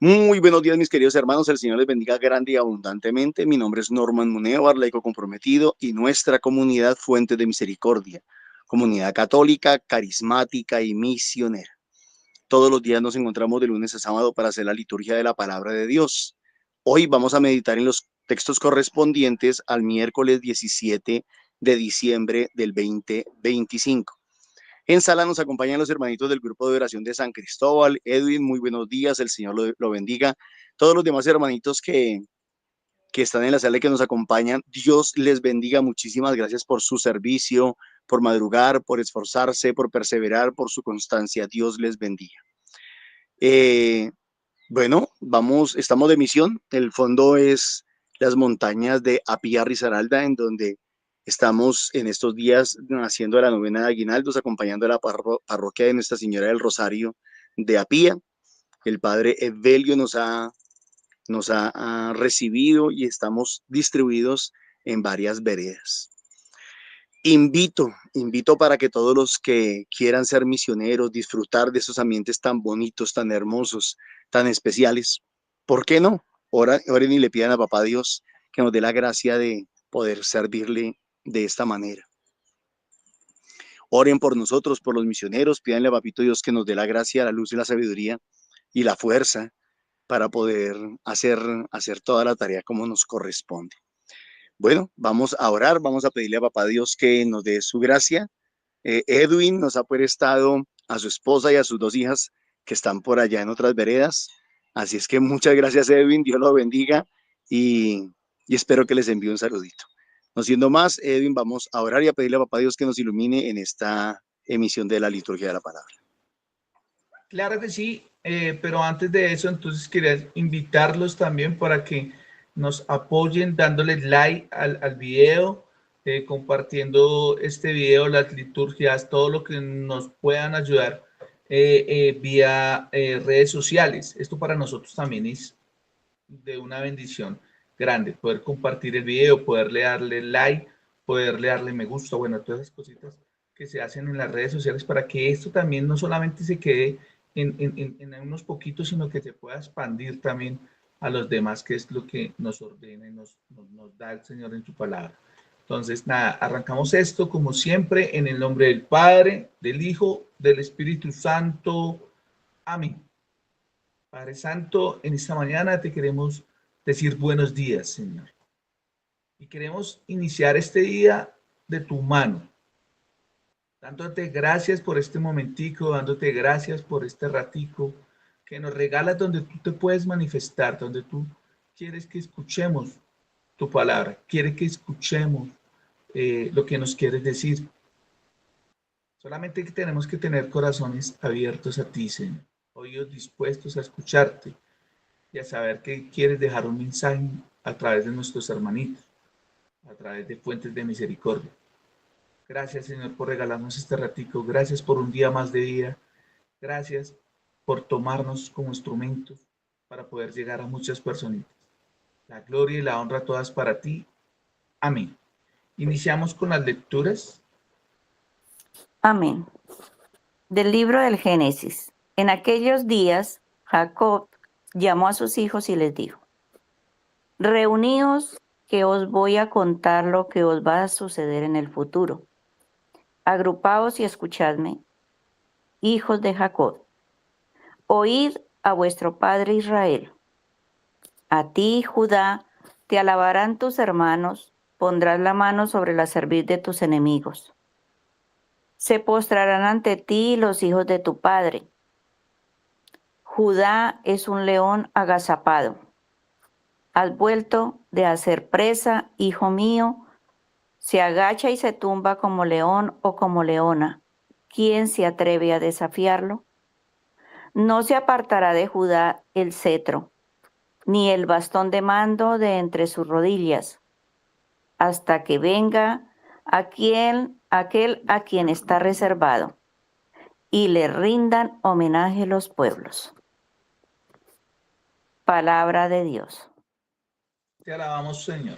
Muy buenos días, mis queridos hermanos. El Señor les bendiga grande y abundantemente. Mi nombre es Norman Muneo, laico comprometido, y nuestra comunidad Fuente de Misericordia, comunidad católica, carismática y misionera. Todos los días nos encontramos de lunes a sábado para hacer la liturgia de la palabra de Dios. Hoy vamos a meditar en los textos correspondientes al miércoles 17 de diciembre del 2025. En sala nos acompañan los hermanitos del grupo de oración de San Cristóbal. Edwin, muy buenos días, el Señor lo bendiga. Todos los demás hermanitos que están en la sala y que nos acompañan, Dios les bendiga. Muchísimas gracias por su servicio, por madrugar, por esforzarse, por perseverar, por su constancia. Dios les bendiga. Eh, bueno, estamos de misión. El fondo es las montañas de Apía Risaralda, en donde estamos en estos días haciendo la novena de aguinaldos, acompañando a la parroquia de Nuestra Señora del Rosario de Apía. El padre Evelio nos ha recibido y estamos distribuidos en varias veredas. Invito para que todos los que quieran ser misioneros, disfrutar de esos ambientes tan bonitos, tan hermosos, tan especiales, ¿por qué no? Oren y le pidan a Papá Dios que nos dé la gracia de poder servirle de esta manera. Oren por nosotros, por los misioneros, pídanle a Papito Dios que nos dé la gracia, la luz y la sabiduría y la fuerza para poder hacer toda la tarea como nos corresponde. Bueno, vamos a orar, vamos a pedirle a Papá Dios que nos dé su gracia. Edwin nos ha prestado a su esposa y a sus dos hijas que están por allá en otras veredas. Así es que muchas gracias, Edwin, Dios lo bendiga y, y espero que les envíe un saludito. No siendo más, Edwin, vamos a orar y a pedirle a Papá Dios que nos ilumine en esta emisión de la liturgia de la palabra. Claro que sí, pero antes de eso, entonces quería invitarlos también para que nos apoyen dándoles like al video, compartiendo este video, las liturgias, todo lo que nos puedan ayudar vía redes sociales. Esto para nosotros también es de una bendición grande, poder compartir el video, poderle darle like, poderle darle me gusta, bueno, todas esas cositas que se hacen en las redes sociales para que esto también no solamente se quede en unos poquitos, sino que se pueda expandir también a los demás, que es lo que nos ordena y nos da el Señor en su palabra. Entonces, nada, arrancamos esto como siempre en el nombre del Padre, del Hijo, del Espíritu Santo. Amén. Padre Santo, en esta mañana te queremos decir buenos días, Señor. Y queremos iniciar este día de tu mano, dándote gracias por este momentico, dándote gracias por este ratico que nos regalas donde tú te puedes manifestar, donde tú quieres que escuchemos tu palabra, quieres que escuchemos lo que nos quieres decir. Solamente que tenemos que tener corazones abiertos a ti, Señor, oídos dispuestos a escucharte y a saber que quieres dejar un mensaje a través de nuestros hermanitos, a través de fuentes de misericordia. Gracias, Señor, por regalarnos este ratico. Gracias por un día más de vida. Gracias por tomarnos como instrumentos para poder llegar a muchas personitas. La gloria y la honra todas para ti. Amén. Iniciamos con las lecturas. Amén. Del libro del Génesis. En aquellos días, Jacob llamó a sus hijos y les dijo: Reuníos, que os voy a contar lo que os va a suceder en el futuro. Agrupaos y escuchadme, hijos de Jacob. Oíd a vuestro padre Israel. A ti, Judá, te alabarán tus hermanos, pondrás la mano sobre la cerviz de tus enemigos. Se postrarán ante ti los hijos de tu padre. Judá es un león agazapado. Has vuelto de hacer presa, hijo mío. Se agacha y se tumba como león o como leona. ¿Quién se atreve a desafiarlo? No se apartará de Judá el cetro, ni el bastón de mando de entre sus rodillas, hasta que venga aquel a quien está reservado, y le rindan homenaje los pueblos. Palabra de Dios. Te alabamos, Señor.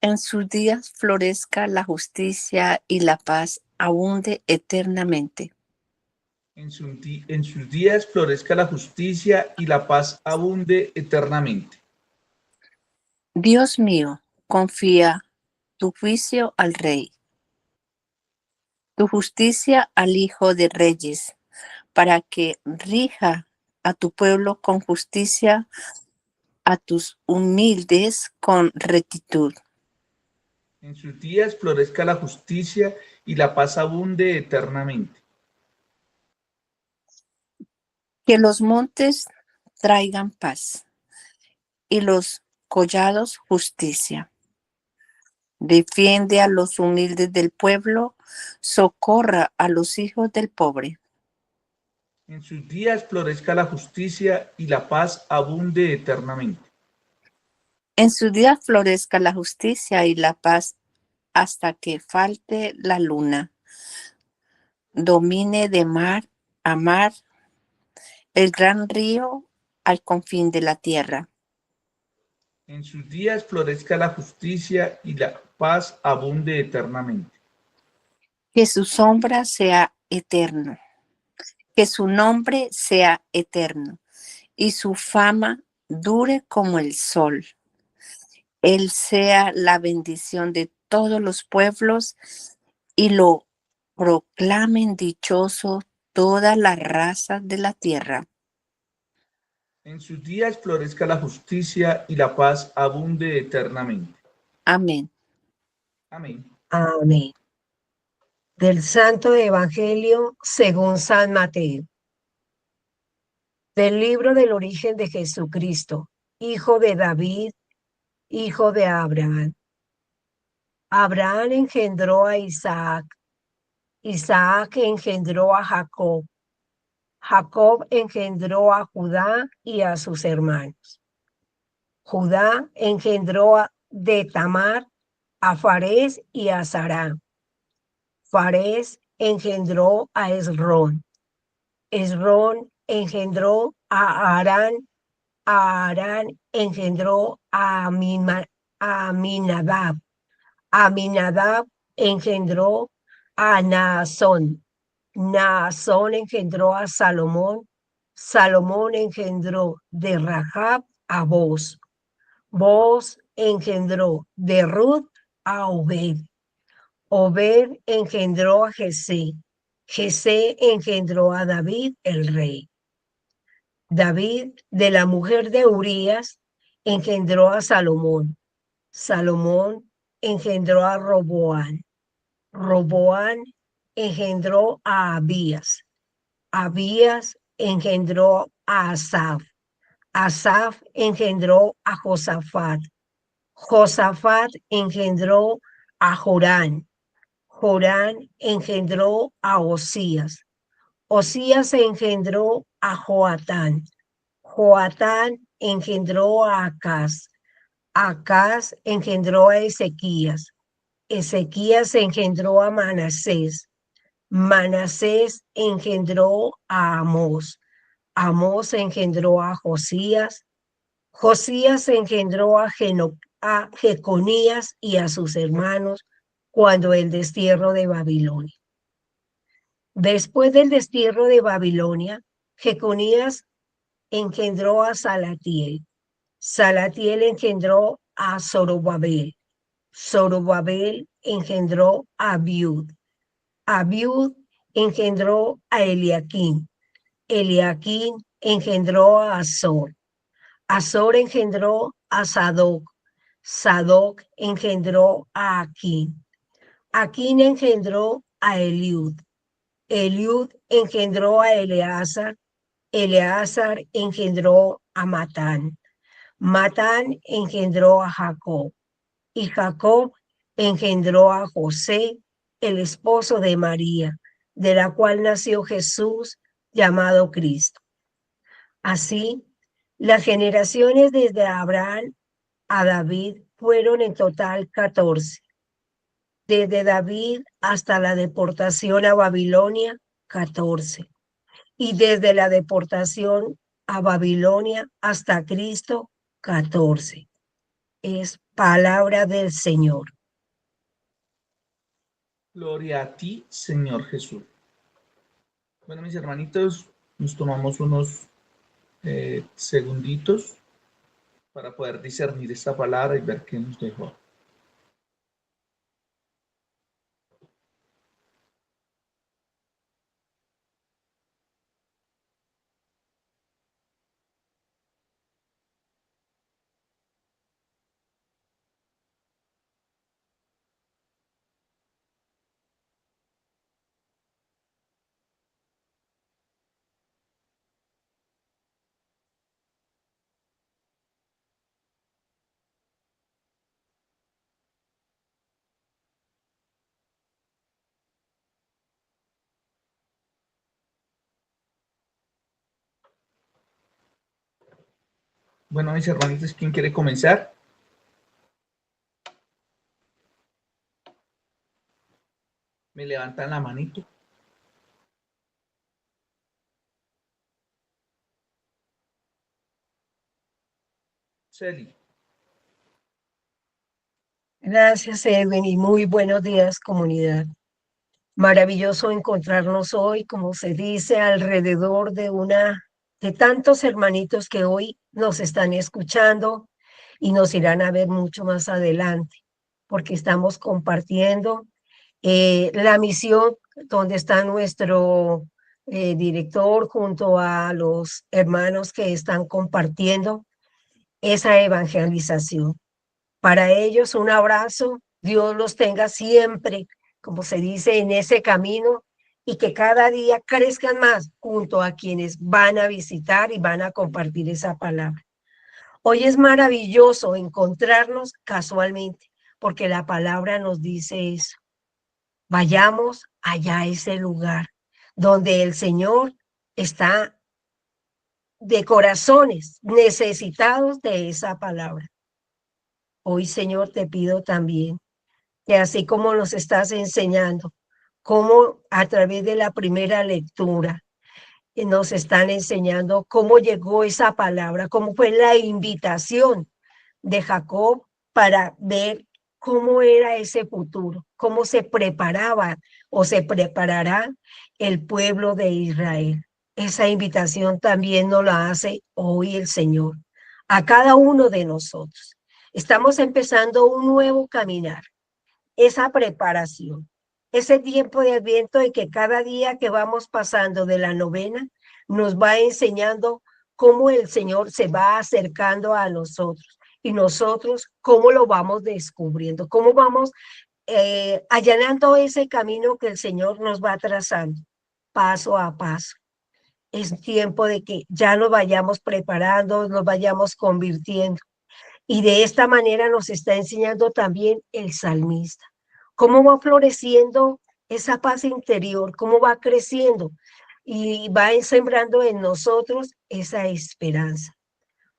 En sus días florezca la justicia y la paz abunde eternamente. En sus días florezca la justicia y la paz abunde eternamente. Dios mío, confía tu juicio al Rey, tu justicia al Hijo de Reyes, para que rija a tu pueblo con justicia, a tus humildes con rectitud. En sus días florezca la justicia y la paz abunde eternamente. Que los montes traigan paz y los collados justicia. Defiende a los humildes del pueblo, socorra a los hijos del pobre. En sus días florezca la justicia y la paz abunde eternamente. En su día florezca la justicia y la paz hasta que falte la luna. Domine de mar a mar el gran río al confín de la tierra. En sus días florezca la justicia y la paz abunde eternamente. Que su sombra sea eterno, que su nombre sea eterno y su fama dure como el sol. Él sea la bendición de todos los pueblos y lo proclamen dichoso todas las razas de la tierra. En sus días florezca la justicia y la paz abunde eternamente. Amén. Amén. Amén. Del Santo Evangelio según San Mateo. Del libro del origen de Jesucristo, hijo de David, hijo de Abraham. Abraham engendró a Isaac, Isaac engendró a Jacob, Jacob engendró a Judá y a sus hermanos. Judá engendró de Tamar a Farés y a Sará. Farés engendró a Esrón. Esrón engendró a Arán. Arán engendró a Aminadab. Aminadab engendró a Naasón. Naasón engendró a Salomón. Salomón engendró de Rahab a Boz. Boz engendró de Ruth a Obed. Obed engendró a Jesé. Jesé engendró a David el rey. David, de la mujer de Urías, engendró a Salomón. Salomón engendró a Roboán. Roboán engendró a Abías. Abías engendró a Asaf. Asaf engendró a Josafat. Josafat engendró a Jorán. Jorán engendró a Osías. Osías engendró a Joatán. Joatán engendró a Acaz. Acaz engendró a Ezequías. Ezequías engendró a Manasés. Manasés engendró a Amós. Amós engendró a Josías. Josías engendró a Jeconías y a sus hermanos cuando el destierro de Babilonia. Después del destierro de Babilonia, Jeconías engendró a Salatiel. Salatiel engendró a Zorobabel. Zorobabel engendró a Abiud. Abiud engendró a Eliaquín. Eliaquín engendró a Azor. Azor engendró a Sadoc. Sadoc engendró a Aquín. Aquín engendró a Eliud. Eliud engendró a Eleazar. Eleazar engendró a Matán. Matán engendró a Jacob. Y Jacob engendró a José, el esposo de María, de la cual nació Jesús, llamado Cristo. Así, las generaciones desde Abraham a David fueron en total 14. Desde David hasta la deportación a Babilonia, 14. Y desde la deportación a Babilonia hasta Cristo, 14. Es palabra del Señor. Gloria a ti, Señor Jesús. Bueno, mis hermanitos, nos tomamos unos segunditos para poder discernir esta palabra y ver qué nos dejó. Bueno, mis hermanitos, ¿quién quiere comenzar? Me levantan la manito. Celi. Gracias, Edwin, y muy buenos días, comunidad. Maravilloso encontrarnos hoy, como se dice, alrededor de tantos hermanitos que hoy nos están escuchando y nos irán a ver mucho más adelante, porque estamos compartiendo la misión donde está nuestro director junto a los hermanos que están compartiendo esa evangelización. Para ellos un abrazo, Dios los tenga siempre, como se dice, en ese camino y que cada día crezcan más junto a quienes van a visitar y van a compartir esa palabra. Hoy es maravilloso encontrarnos casualmente, porque la palabra nos dice eso. Vayamos allá a ese lugar donde el Señor está de corazones necesitados de esa palabra. Hoy, Señor, te pido también que así como nos estás enseñando, cómo a través de la primera lectura nos están enseñando cómo llegó esa palabra, cómo fue la invitación de Jacob para ver cómo era ese futuro, cómo se preparaba o se preparará el pueblo de Israel. Esa invitación también nos la hace hoy el Señor a cada uno de nosotros. Estamos empezando un nuevo caminar, esa preparación, ese tiempo de Adviento en que cada día que vamos pasando de la novena nos va enseñando cómo el Señor se va acercando a nosotros y nosotros cómo lo vamos descubriendo, cómo vamos allanando ese camino que el Señor nos va trazando paso a paso. Es tiempo de que ya nos vayamos preparando, nos vayamos convirtiendo. Y de esta manera nos está enseñando también el salmista. Cómo va floreciendo esa paz interior, cómo va creciendo y va sembrando en nosotros esa esperanza.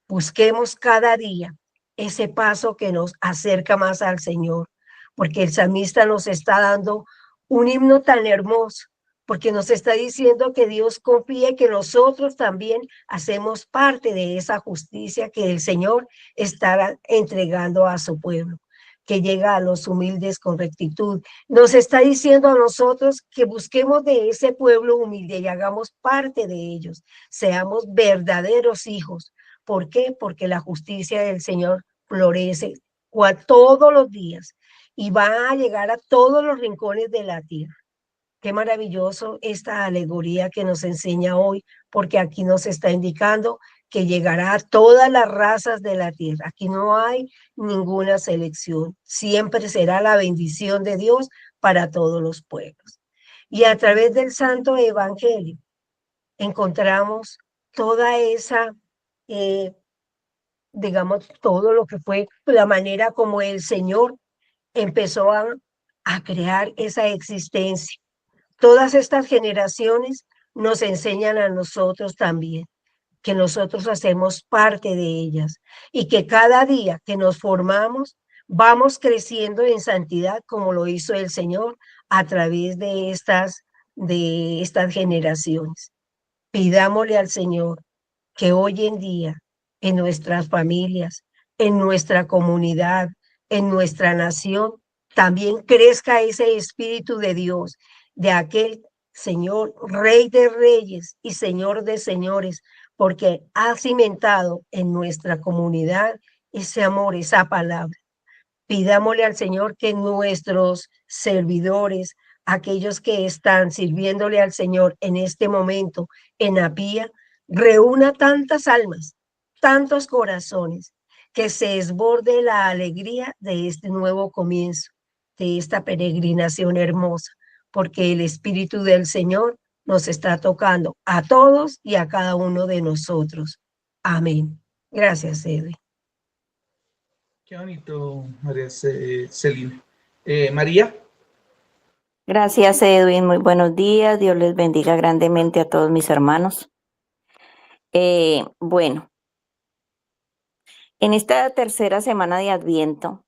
Busquemos cada día ese paso que nos acerca más al Señor, porque el salmista nos está dando un himno tan hermoso, porque nos está diciendo que Dios confía que nosotros también hacemos parte de esa justicia que el Señor está entregando a su pueblo, que llega a los humildes con rectitud. Nos está diciendo a nosotros que busquemos de ese pueblo humilde y hagamos parte de ellos, seamos verdaderos hijos. ¿Por qué? Porque la justicia del Señor florece todos los días y va a llegar a todos los rincones de la tierra. Qué maravilloso esta alegoría que nos enseña hoy, porque aquí nos está indicando que llegará a todas las razas de la tierra. Aquí no hay ninguna selección. Siempre será la bendición de Dios para todos los pueblos. Y a través del Santo Evangelio encontramos toda esa, digamos, todo lo que fue la manera como el Señor empezó a crear esa existencia. Todas estas generaciones nos enseñan a nosotros también que nosotros hacemos parte de ellas y que cada día que nos formamos vamos creciendo en santidad como lo hizo el Señor a través de estas generaciones. Pidámosle al Señor que hoy en día en nuestras familias, en nuestra comunidad, en nuestra nación, también crezca ese Espíritu de Dios, de aquel Señor, Rey de Reyes y Señor de Señores, porque ha cimentado en nuestra comunidad ese amor, esa palabra. Pidámosle al Señor que nuestros servidores, aquellos que están sirviéndole al Señor en este momento en Apía, reúna tantas almas, tantos corazones, que se desborde la alegría de este nuevo comienzo, de esta peregrinación hermosa, porque el Espíritu del Señor nos está tocando a todos y a cada uno de nosotros. Amén. Gracias, Edwin. Qué bonito, María Celina. María. Gracias, Edwin. Muy buenos días. Dios les bendiga grandemente a todos mis hermanos. Bueno, en esta tercera semana de Adviento,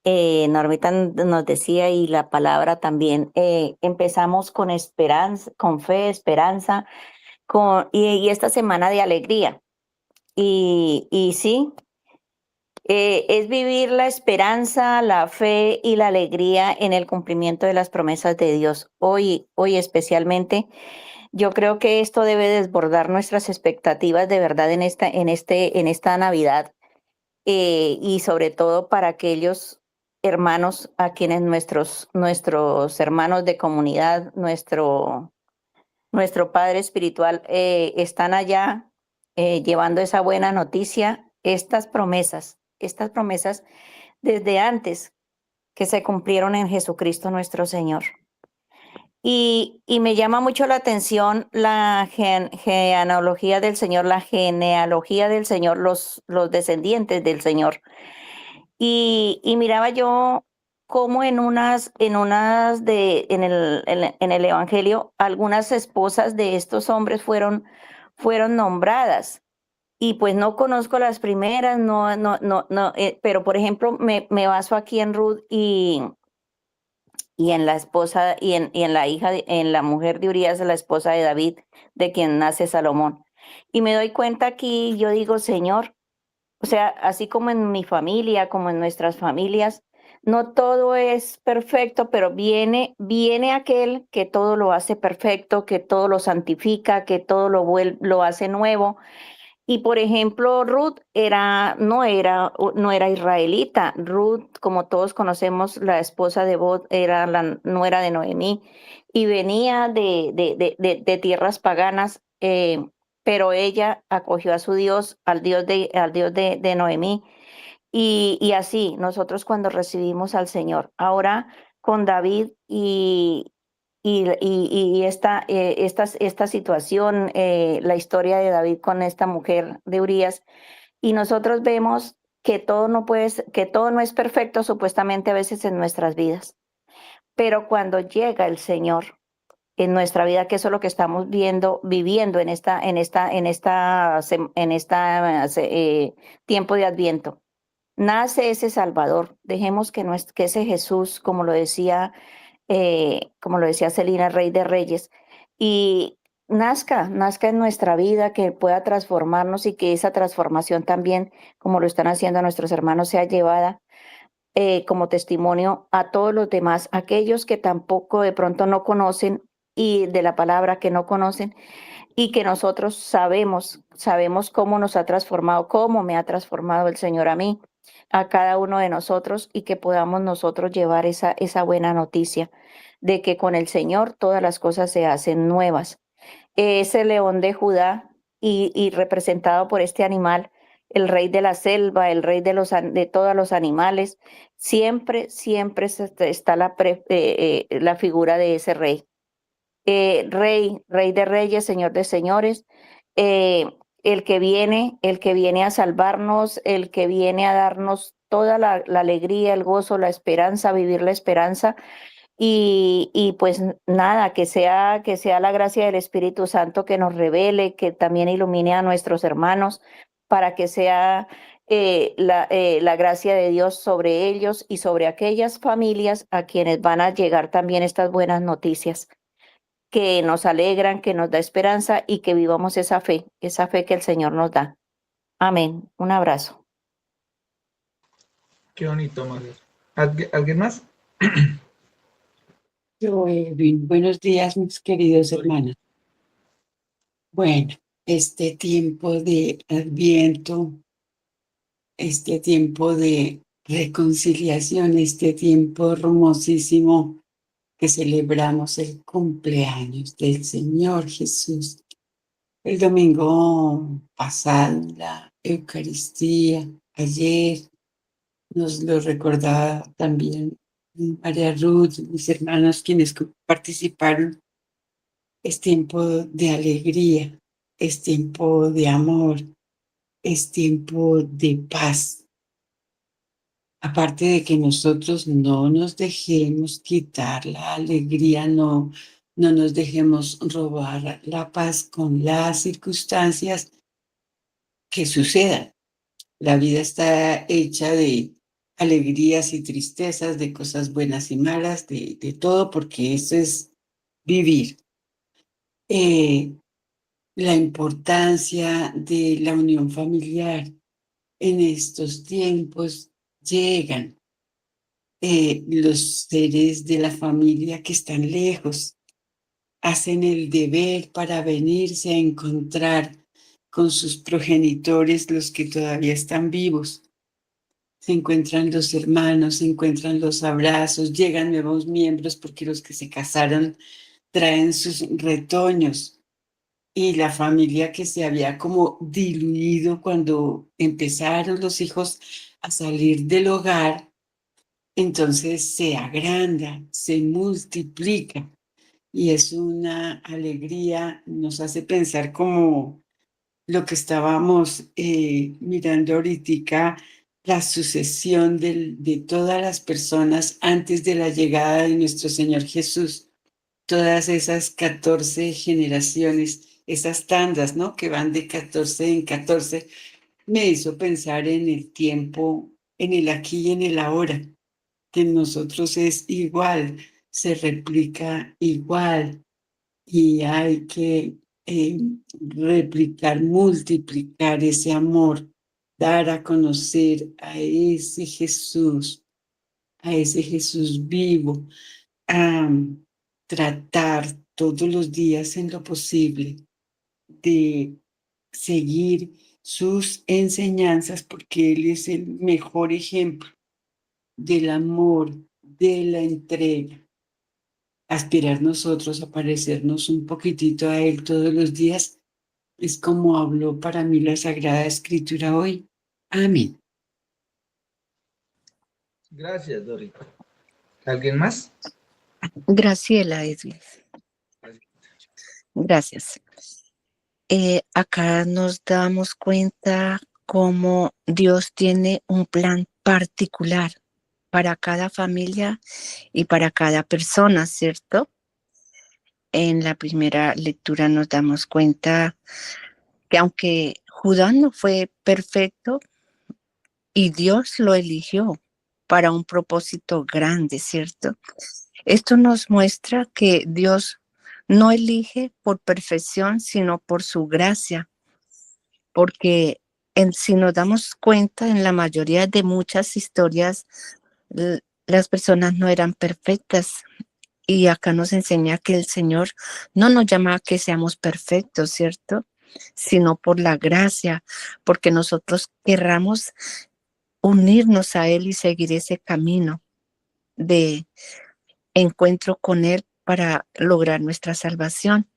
Normita nos decía, y la palabra también, empezamos con esperanza, con fe, esperanza, y esta semana de alegría. Y sí, es vivir la esperanza, la fe y la alegría en el cumplimiento de las promesas de Dios. Hoy especialmente, yo creo que esto debe desbordar nuestras expectativas de verdad en esta Navidad, y sobre todo para aquellos hermanos a quienes nuestros hermanos de comunidad, nuestro Padre Espiritual, están allá llevando esa buena noticia, estas promesas desde antes que se cumplieron en Jesucristo nuestro Señor. Y me llama mucho la atención la genealogía del Señor, los descendientes del Señor. Y miraba yo cómo en el Evangelio, algunas esposas de estos hombres fueron nombradas. Y pues no conozco las primeras, no, pero por ejemplo, me baso aquí en Ruth y en la esposa y en la en la mujer de Urías, la esposa de David, de quien nace Salomón. Y me doy cuenta aquí, yo digo, Señor, o sea, así como en mi familia, como en nuestras familias, no todo es perfecto, pero viene aquel que todo lo hace perfecto, que todo lo santifica, que todo lo hace nuevo. Y por ejemplo, Ruth no era israelita. Ruth, como todos conocemos, la esposa de Boaz era la nuera de Noemí y venía de tierras paganas, pero ella acogió a su Dios, al Dios de Noemí. Y así, nosotros cuando recibimos al Señor, ahora con David y esta situación, la historia de David con esta mujer de Urías, y nosotros vemos que que todo no es perfecto supuestamente a veces en nuestras vidas, pero cuando llega el Señor en nuestra vida, que eso es lo que estamos viviendo tiempo de Adviento, nace ese Salvador. Dejemos que ese Jesús, como lo decía Celina, Rey de Reyes, y nazca en nuestra vida, que pueda transformarnos y que esa transformación también, como lo están haciendo nuestros hermanos, sea llevada como testimonio a todos los demás, aquellos que tampoco de pronto no conocen y de la palabra que no conocen, y que nosotros sabemos cómo nos ha transformado, cómo me ha transformado el Señor a mí, a cada uno de nosotros, y que podamos nosotros llevar esa buena noticia de que con el Señor todas las cosas se hacen nuevas. Ese león de Judá y representado por este animal, el rey de la selva, el rey de todos los animales, siempre está la figura de ese rey. Rey de reyes, Señor de señores, eh, el que viene a salvarnos, el que viene a darnos toda la alegría, el gozo, la esperanza, vivir la esperanza. Y pues nada, que sea la gracia del Espíritu Santo que nos revele, que también ilumine a nuestros hermanos, para que sea la gracia de Dios sobre ellos y sobre aquellas familias a quienes van a llegar también estas buenas noticias, que nos alegran, que nos da esperanza y que vivamos esa fe que el Señor nos da. Amén. Un abrazo. Qué bonito, María. ¿Alguien más? Edwin. Buenos días, mis queridos hermanos. Bueno, este tiempo de Adviento, este tiempo de reconciliación, este tiempo hermosísimo que celebramos el cumpleaños del Señor Jesús. El domingo pasado, la Eucaristía, ayer, nos lo recordaba también María Ruth, mis hermanos quienes participaron. Es tiempo de alegría, es tiempo de amor, es tiempo de paz. Aparte de que nosotros no nos dejemos quitar la alegría, no nos dejemos robar la paz con las circunstancias que sucedan. La vida está hecha de alegrías y tristezas, de cosas buenas y malas, de todo, porque eso es vivir. La importancia de la unión familiar en estos tiempos llegan. Los seres de la familia que están lejos hacen el deber para venirse a encontrar con sus progenitores, los que todavía están vivos. Se encuentran los hermanos, se encuentran los abrazos, llegan nuevos miembros porque los que se casaron traen sus retoños. Y la familia que se había como diluido cuando empezaron los hijos a salir del hogar, entonces se agranda, se multiplica y es una alegría, nos hace pensar como lo que estábamos mirando ahorita, la sucesión de todas las personas antes de la llegada de nuestro Señor Jesús, todas esas 14 generaciones, esas tandas, ¿no? Que van de 14 en 14, me hizo pensar en el tiempo, en el aquí y en el ahora, que en nosotros es igual, se replica igual y hay que replicar, multiplicar ese amor, dar a conocer a ese Jesús vivo, a tratar todos los días en lo posible de seguir sus enseñanzas, porque Él es el mejor ejemplo del amor, de la entrega. Aspirar nosotros a parecernos un poquitito a Él todos los días es como habló para mí la Sagrada Escritura hoy. Amén. Gracias, Dorita. ¿Alguien más? Graciela, Edwin. Gracias. Acá nos damos cuenta cómo Dios tiene un plan particular para cada familia y para cada persona, ¿cierto? En la primera lectura nos damos cuenta que aunque Judá no fue perfecto y Dios lo eligió para un propósito grande, ¿cierto? Esto nos muestra que Dios no elige por perfección, sino por su gracia, porque si nos damos cuenta, en la mayoría de muchas historias, las personas no eran perfectas. Y acá nos enseña que el Señor no nos llama a que seamos perfectos, ¿cierto? Sino por la gracia, porque nosotros querramos unirnos a Él y seguir ese camino de encuentro con Él para lograr nuestra salvación.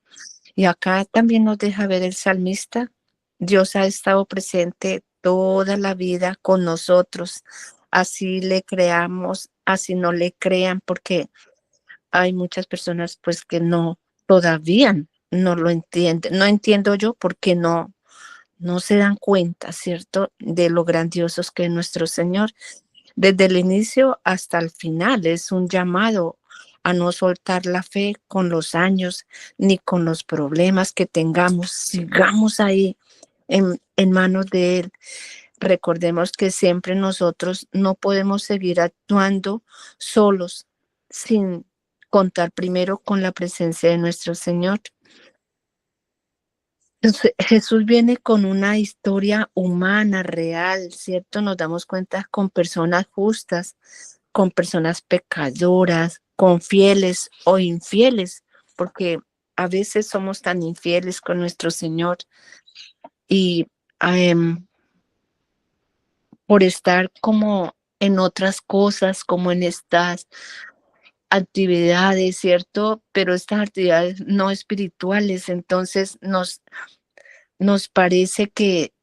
Y acá también nos deja ver el salmista, Dios ha estado presente toda la vida con nosotros, así le creamos, así no le crean, porque hay muchas personas pues que no, todavía no lo entienden. No entiendo yo por qué no se dan cuenta, ¿cierto? De lo grandiosos que es nuestro Señor. Desde el inicio hasta el final es un llamado a no soltar la fe con los años ni con los problemas que tengamos. Sigamos ahí en manos de Él. Recordemos que siempre nosotros no podemos seguir actuando solos sin contar primero con la presencia de nuestro Señor. Entonces, Jesús viene con una historia humana, real, ¿cierto? Nos damos cuenta con personas justas, con personas pecadoras, con fieles o infieles, porque a veces somos tan infieles con nuestro Señor y por estar como en otras cosas, como en estas actividades, ¿cierto? Pero estas actividades no espirituales, entonces nos parece que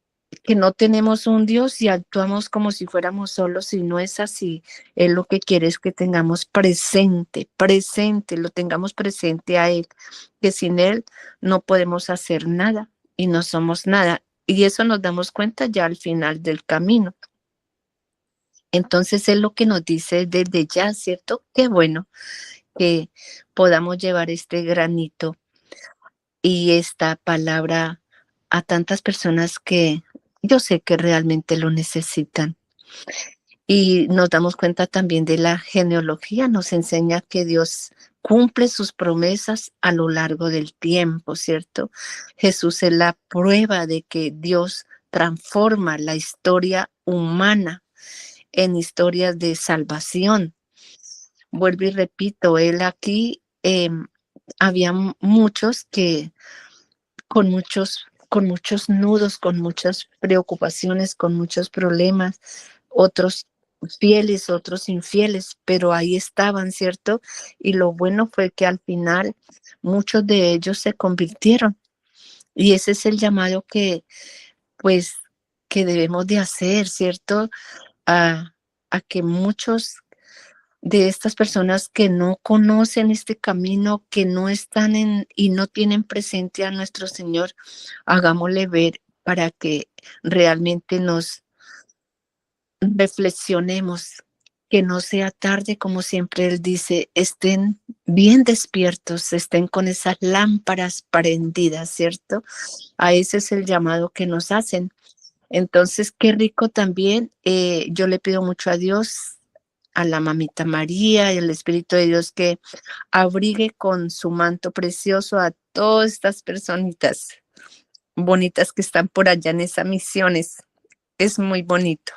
no tenemos un Dios y actuamos como si fuéramos solos y no es así. Él lo que quiere es que tengamos presente, lo tengamos presente a Él, que sin Él no podemos hacer nada y no somos nada. Y eso nos damos cuenta ya al final del camino. Entonces es lo que nos dice desde ya, ¿cierto? Qué bueno que podamos llevar este granito y esta palabra a tantas personas que yo sé que realmente lo necesitan. Y nos damos cuenta también de la genealogía, nos enseña que Dios cumple sus promesas a lo largo del tiempo, ¿cierto? Jesús es la prueba de que Dios transforma la historia humana en historias de salvación. Vuelvo y repito, él aquí había muchos que con muchos nudos, con muchas preocupaciones, con muchos problemas, otros fieles, otros infieles, pero ahí estaban, ¿cierto? Y lo bueno fue que al final muchos de ellos se convirtieron. Y ese es el llamado pues, que debemos de hacer, ¿cierto? A que muchos de estas personas que no conocen este camino, que no están y no tienen presente a nuestro Señor, hagámosle ver para que realmente nos reflexionemos, que no sea tarde, como siempre Él dice, estén bien despiertos, estén con esas lámparas prendidas, ¿cierto? A ese es el llamado que nos hacen. Entonces, qué rico también. Yo le pido mucho a Dios, a la mamita María y al Espíritu de Dios que abrigue con su manto precioso a todas estas personitas bonitas que están por allá en esas misiones. Es muy bonito.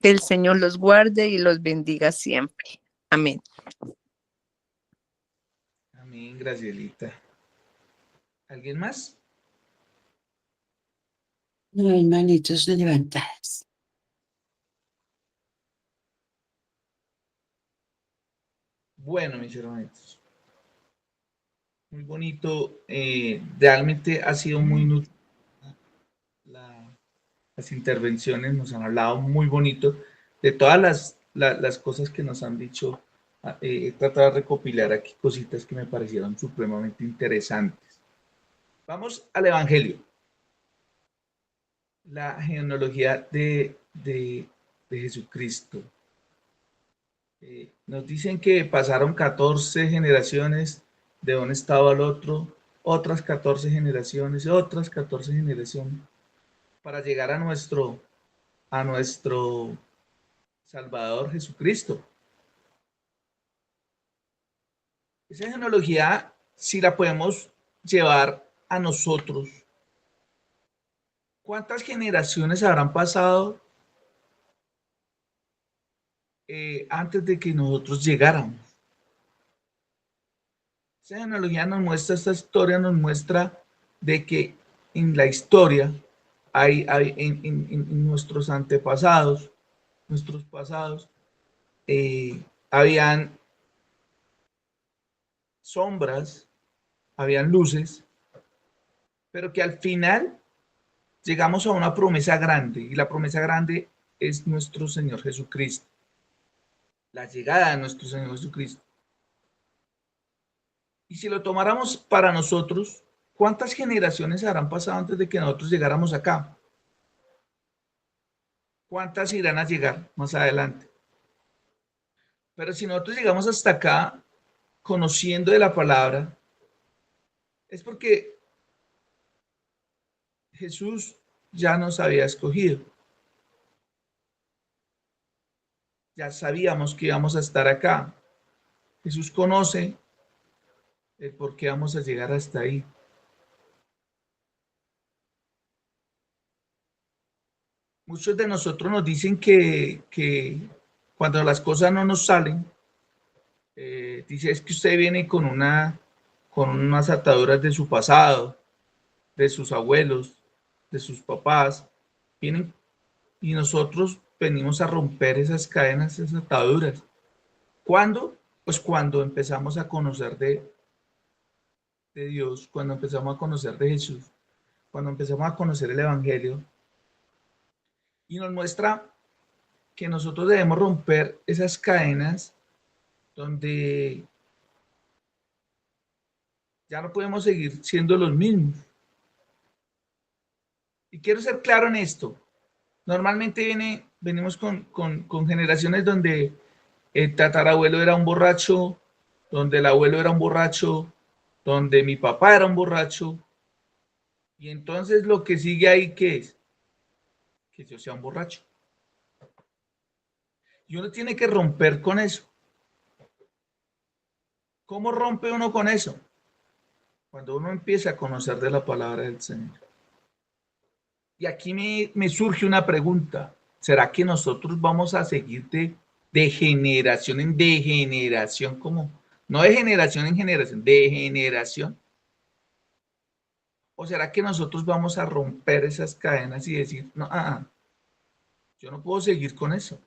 Que el Señor los guarde y los bendiga siempre. Amén. Amén, Gracielita. ¿Alguien más? No hay manitos levantadas. Bueno, mis hermanitos. Muy bonito. Realmente ha sido muy útil. Las intervenciones nos han hablado muy bonito de todas las cosas que nos han dicho. He tratado de recopilar aquí cositas que me parecieron supremamente interesantes. Vamos al Evangelio. La genealogía de Jesucristo. Nos dicen que pasaron 14 generaciones de un estado al otro, otras 14 generaciones, otras 14 generaciones, para llegar a nuestro Salvador Jesucristo. Esa genealogía, si la podemos llevar a nosotros, ¿cuántas generaciones habrán pasado antes de que nosotros llegáramos? Esa genealogía nos muestra, esta historia nos muestra de que en la historia en nuestros antepasados, nuestros pasados, habían sombras, habían luces, pero que al final llegamos a una promesa grande, y la promesa grande es nuestro Señor Jesucristo, la llegada de nuestro Señor Jesucristo. Y si lo tomáramos para nosotros, ¿cuántas generaciones habrán pasado antes de que nosotros llegáramos acá? ¿Cuántas irán a llegar más adelante? Pero si nosotros llegamos hasta acá conociendo de la palabra, es porque Jesús ya nos había escogido. Ya sabíamos que íbamos a estar acá. Jesús conoce el por qué vamos a llegar hasta ahí. Muchos de nosotros nos dicen que cuando las cosas no nos salen, Dice, es que usted viene con unas ataduras de su pasado, de sus abuelos, de sus papás, vienen y nosotros venimos a romper esas cadenas, esas ataduras. ¿Cuándo? Pues cuando empezamos a conocer de Dios, cuando empezamos a conocer de Jesús, cuando empezamos a conocer el Evangelio, y nos muestra que nosotros debemos romper esas cadenas donde ya no podemos seguir siendo los mismos. Y quiero ser claro en esto. Normalmente venimos con generaciones donde el tatarabuelo era un borracho, donde el abuelo era un borracho, donde mi papá era un borracho. Y entonces lo que sigue ahí, ¿qué es? Que yo sea un borracho. Y uno tiene que romper con eso. ¿Cómo rompe uno con eso? Cuando uno empieza a conocer de la palabra del Señor. Y aquí me surge una pregunta. ¿Será que nosotros vamos a seguir de generación en generación, como no de generación en generación, de generación? ¿O será que nosotros vamos a romper esas cadenas y decir, no, yo no puedo seguir con eso?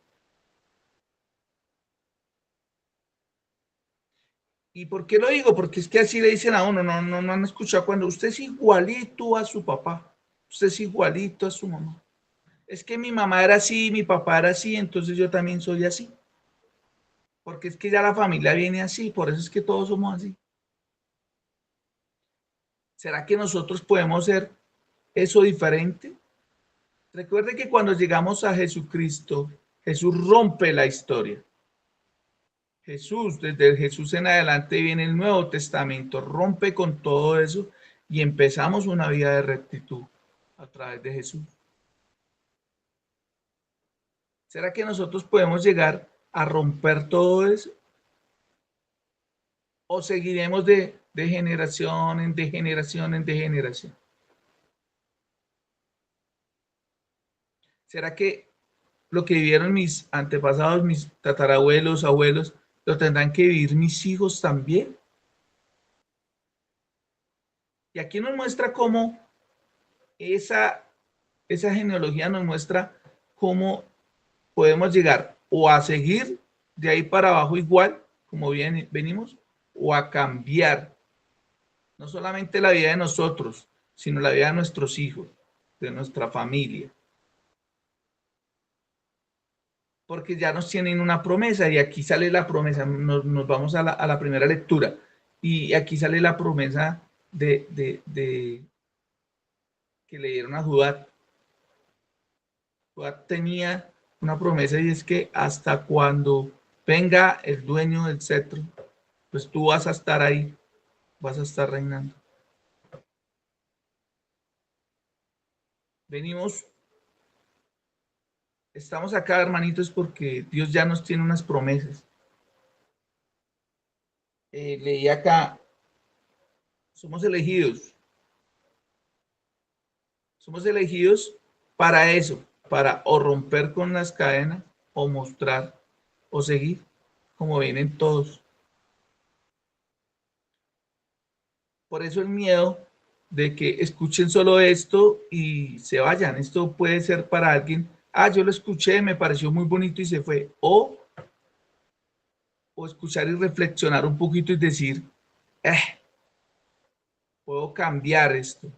¿Y por qué lo digo? Porque es que así le dicen a uno, no han escuchado cuando usted es igualito a su papá, usted es igualito a su mamá. Es que mi mamá era así, mi papá era así, entonces yo también soy así. Porque es que ya la familia viene así, por eso es que todos somos así. ¿Será que nosotros podemos ser eso diferente? Recuerde que cuando llegamos a Jesucristo, Jesús rompe la historia. Jesús, desde el Jesús en adelante viene el Nuevo Testamento, rompe con todo eso y empezamos una vida de rectitud a través de Jesús. ¿Será que nosotros podemos llegar a romper todo eso? ¿O seguiremos de generación en generación en generación? ¿Será que lo que vivieron mis antepasados, mis tatarabuelos, abuelos, lo tendrán que vivir mis hijos también? Y aquí nos muestra cómo esa genealogía nos muestra cómo podemos llegar o a seguir de ahí para abajo igual, como venimos, o a cambiar no solamente la vida de nosotros, sino la vida de nuestros hijos, de nuestra familia. Porque ya nos tienen una promesa y aquí sale la promesa, nos vamos a la primera lectura y aquí sale la promesa de que le dieron a Judá. Judá tenía una promesa y es que hasta cuando venga el dueño del cetro, pues tú vas a estar ahí, vas a estar reinando. Estamos acá, hermanitos, porque Dios ya nos tiene unas promesas. Leí acá, somos elegidos. Somos elegidos para eso, para o romper con las cadenas, o mostrar, o seguir, como vienen todos. Por eso el miedo de que escuchen solo esto y se vayan. Esto puede ser para alguien, yo lo escuché, me pareció muy bonito y se fue. O escuchar y reflexionar un poquito y decir, puedo cambiar esto,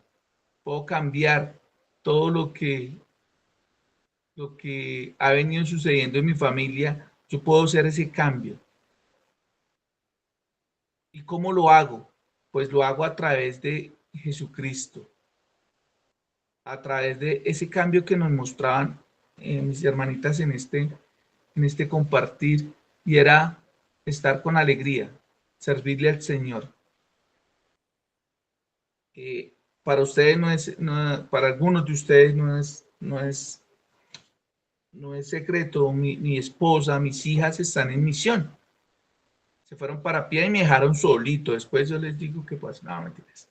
puedo cambiar todo lo que ha venido sucediendo en mi familia, yo puedo hacer ese cambio. ¿Y cómo lo hago? Pues lo hago a través de Jesucristo, a través de ese cambio que nos mostraban mis hermanitas en este compartir, y era estar con alegría, servirle al Señor. Para ustedes para algunos de ustedes no es secreto, mi esposa, mis hijas están en misión. Se fueron para pie y me dejaron solito. Después yo les digo que pues, no, mentiras.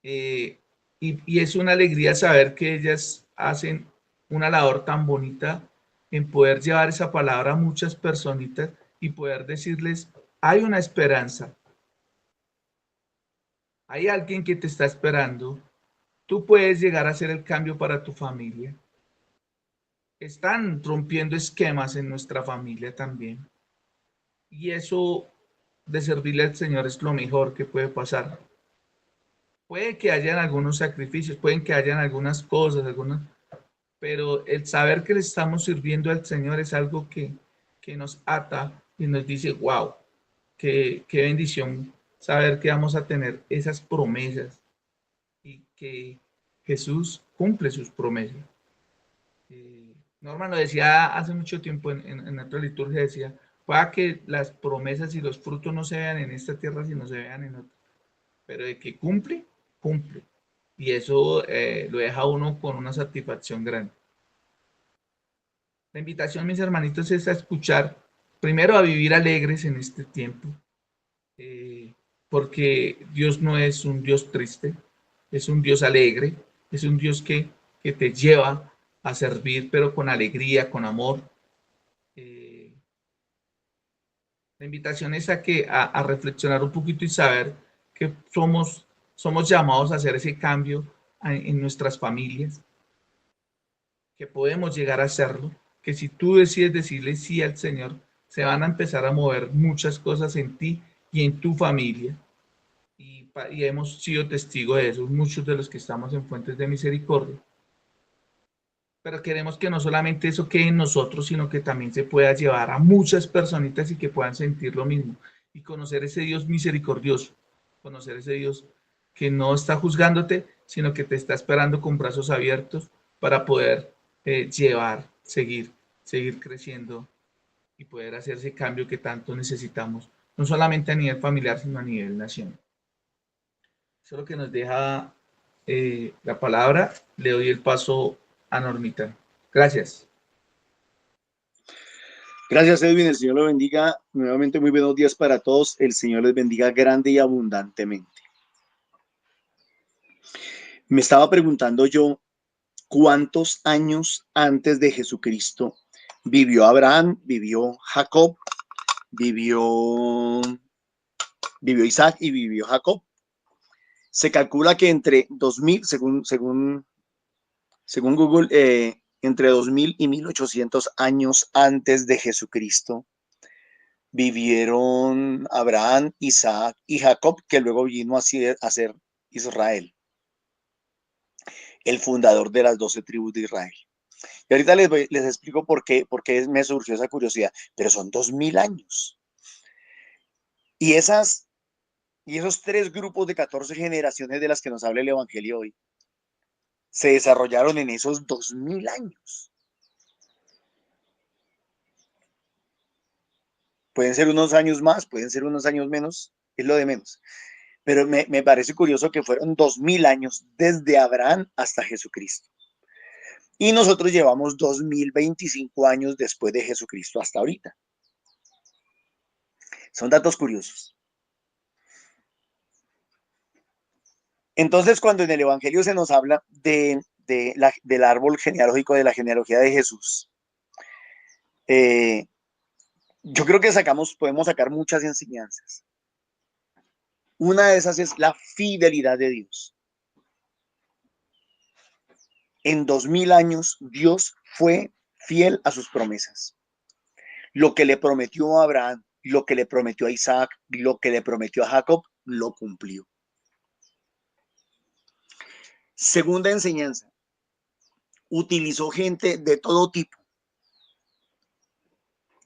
Y es una alegría saber que ellas hacen una labor tan bonita en poder llevar esa palabra a muchas personitas y poder decirles hay una esperanza. Hay alguien que te está esperando. Tú puedes llegar a hacer el cambio para tu familia. Están rompiendo esquemas en nuestra familia también. Y eso de servirle al Señor es lo mejor que puede pasar. Puede que hayan algunos sacrificios, pueden que hayan algunas cosas, pero el saber que le estamos sirviendo al Señor es algo que nos ata y nos dice, wow, qué bendición saber que vamos a tener esas promesas y que Jesús cumple sus promesas. Norman lo decía hace mucho tiempo en otra liturgia, decía, para que las promesas y los frutos no se vean en esta tierra, sino se vean en otra. Pero de que cumple, cumple. Y eso lo deja uno con una satisfacción grande. La invitación, mis hermanitos, es a escuchar, primero a vivir alegres en este tiempo, porque Dios no es un Dios triste, es un Dios alegre, es un Dios que te lleva a servir, pero con alegría, con amor. La invitación es a reflexionar un poquito y saber que somos llamados a hacer ese cambio en nuestras familias, que podemos llegar a hacerlo, que si tú decides decirle sí al Señor, se van a empezar a mover muchas cosas en ti y en tu familia. Y hemos sido testigos de eso, muchos de los que estamos en Fuentes de Misericordia. Pero queremos que no solamente eso quede en nosotros, sino que también se pueda llevar a muchas personitas y que puedan sentir lo mismo. Y conocer ese Dios misericordioso, conocer ese Dios que no está juzgándote, sino que te está esperando con brazos abiertos para poder seguir creciendo y poder hacer ese cambio que tanto necesitamos, no solamente a nivel familiar, sino a nivel nacional. Eso es lo que nos deja la palabra. Le doy el paso a Normita. Gracias. Gracias, Edwin. El Señor lo bendiga. Nuevamente, muy buenos días para todos. El Señor les bendiga grande y abundantemente. Me estaba preguntando yo, ¿cuántos años antes de Jesucristo vivió Abraham, vivió Jacob, vivió Isaac y vivió Jacob? Se calcula que entre 2000, según Google, entre 2000 y 1800 años antes de Jesucristo vivieron Abraham, Isaac y Jacob, que luego vino a ser Israel, el fundador de las 12 tribus de Israel. Y ahorita les explico por qué me surgió esa curiosidad, pero son 2000 años. Y esos 3 grupos de 14 generaciones de las que nos habla el Evangelio hoy se desarrollaron en esos 2000 años. Pueden ser unos años más, pueden ser unos años menos, es lo de menos. Pero me parece curioso que fueron 2000 años desde Abraham hasta Jesucristo. Y nosotros llevamos 2025 años después de Jesucristo hasta ahorita. Son datos curiosos. Entonces, cuando en el Evangelio se nos habla del árbol genealógico, de la genealogía de Jesús, yo creo que podemos sacar muchas enseñanzas. Una de esas es la fidelidad de Dios. En 2000 años, Dios fue fiel a sus promesas. Lo que le prometió a Abraham, lo que le prometió a Isaac, lo que le prometió a Jacob, lo cumplió. Segunda enseñanza, utilizó gente de todo tipo.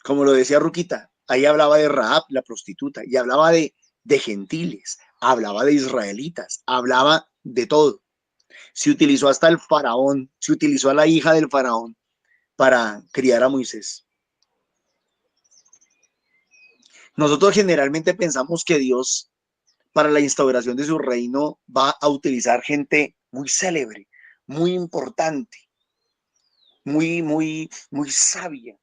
Como lo decía Ruquita, ahí hablaba de Rahab, la prostituta, y hablaba de gentiles, hablaba de israelitas, hablaba de todo. Se utilizó hasta el faraón, se utilizó a la hija del faraón para criar a Moisés. Nosotros generalmente pensamos que Dios, para la instauración de su reino, va a utilizar gente muy célebre, muy importante, muy sabia.